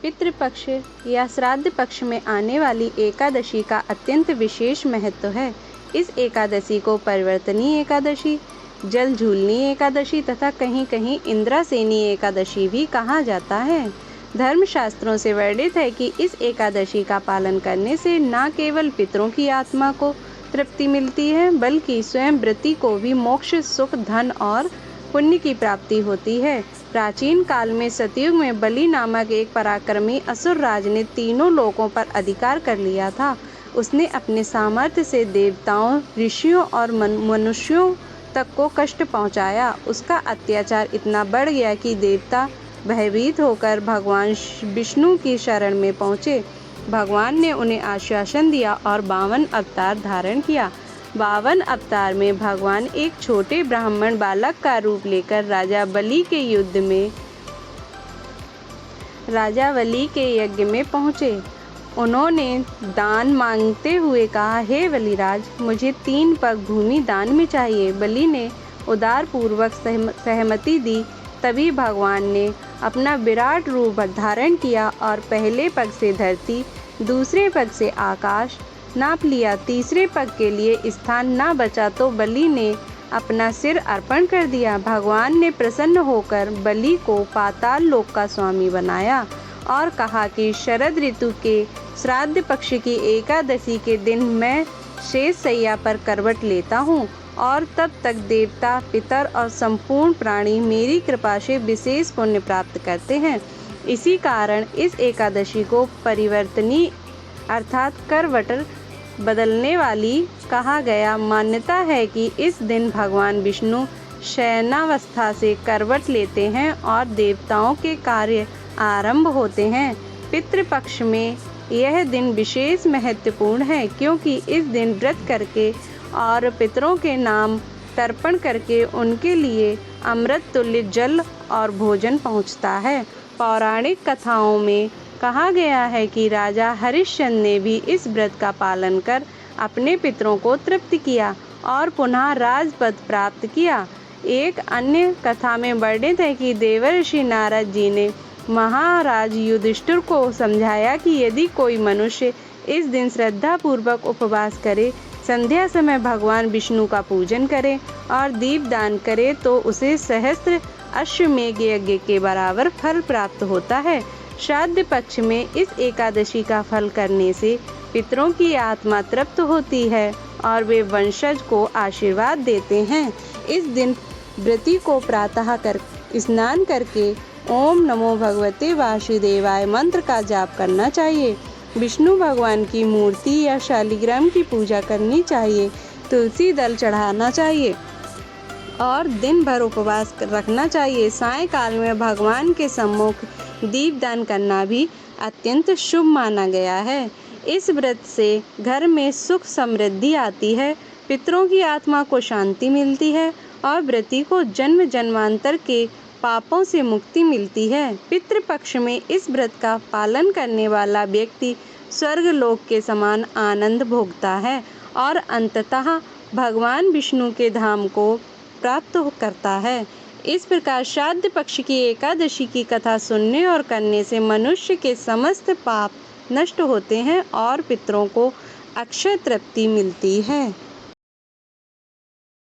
पितृपक्ष या श्राद्ध पक्ष में आने वाली एकादशी का अत्यंत विशेष महत्व है। इस एकादशी को परिवर्तनी एकादशी, जल झूलनी एकादशी तथा कहीं कहीं इंद्रासेनी एकादशी भी कहा जाता है। धर्मशास्त्रों से वर्णित है कि इस एकादशी का पालन करने से न केवल पितरों की आत्मा को तृप्ति मिलती है, बल्कि स्वयं व्रती को भी मोक्ष, सुख, धन और पुण्य की प्राप्ति होती है। प्राचीन काल में सतयुग में बलि नामक एक पराक्रमी असुर राज ने तीनों लोकों पर अधिकार कर लिया था। उसने अपने सामर्थ्य से देवताओं, ऋषियों और मनुष्यों तक को कष्ट पहुंचाया। उसका अत्याचार इतना बढ़ गया कि देवता भयभीत होकर भगवान विष्णु की शरण में पहुँचे। भगवान ने उन्हें आश्वासन दिया और 52 अवतार धारण किया। 52 अवतार में भगवान एक छोटे ब्राह्मण बालक का रूप लेकर राजा बलि के यज्ञ में पहुँचे। उन्होंने दान मांगते हुए कहा, हे बलिराज, मुझे 3 पग भूमि दान में चाहिए। बलि ने उदारपूर्वक सहमति दी। तभी भगवान ने अपना विराट रूप धारण किया और पहले पग से धरती, दूसरे पग से आकाश नाप लिया। तीसरे पग के लिए स्थान न बचा तो बलि ने अपना सिर अर्पण कर दिया। भगवान ने प्रसन्न होकर बलि को पाताल लोक का स्वामी बनाया और कहा कि शरद ऋतु के श्राद्ध पक्ष की एकादशी के दिन मैं शेष शैया पर करवट लेता हूँ और तब तक देवता, पितर और संपूर्ण प्राणी मेरी कृपा से विशेष पुण्य प्राप्त करते हैं। इसी कारण इस एकादशी को परिवर्तनी अर्थात करवट बदलने वाली कहा गया। मान्यता है कि इस दिन भगवान विष्णु शयनावस्था से करवट लेते हैं और देवताओं के कार्य आरंभ होते हैं। पितृपक्ष में यह दिन विशेष महत्वपूर्ण है, क्योंकि इस दिन व्रत करके और पितरों के नाम तर्पण करके उनके लिए अमृत तुल्य जल और भोजन पहुंचता है। पौराणिक कथाओं में कहा गया है कि राजा हरिश्चंद्र ने भी इस व्रत का पालन कर अपने पितरों को तृप्त किया और पुनः राजपद प्राप्त किया। एक अन्य कथा में वर्णित है कि देवर्षि नारद जी ने महाराज युधिष्ठिर को समझाया कि यदि कोई मनुष्य इस दिन श्रद्धापूर्वक उपवास करे, संध्या समय भगवान विष्णु का पूजन करे और दीपदान करे तो उसे सहस्त्र अश्वमेध यज्ञ के बराबर फल प्राप्त होता है। श्राद्ध पक्ष में इस एकादशी का फल करने से पितरों की आत्मा तृप्त होती है और वे वंशज को आशीर्वाद देते हैं। इस दिन व्रती को प्रातः स्नान करके ओम नमो भगवते वासुदेवाय मंत्र का जाप करना चाहिए। विष्णु भगवान की मूर्ति या शालिग्राम की पूजा करनी चाहिए। तुलसी दल चढ़ाना चाहिए और दिन भर उपवास रखना चाहिए। सायंकाल में भगवान के सम्मुख दीपदान करना भी अत्यंत शुभ माना गया है। इस व्रत से घर में सुख समृद्धि आती है, पितरों की आत्मा को शांति मिलती है और व्रती को जन्म जन्मांतर के पापों से मुक्ति मिलती है। पितृपक्ष में इस व्रत का पालन करने वाला व्यक्ति स्वर्ग लोक के समान आनंद भोगता है और अंततः भगवान विष्णु के धाम को प्राप्त करता है। इस प्रकार श्राद्ध पक्ष की एकादशी की कथा सुनने और करने से मनुष्य के समस्त पाप नष्ट होते हैं और पितरों को अक्षय तृप्ति मिलती है।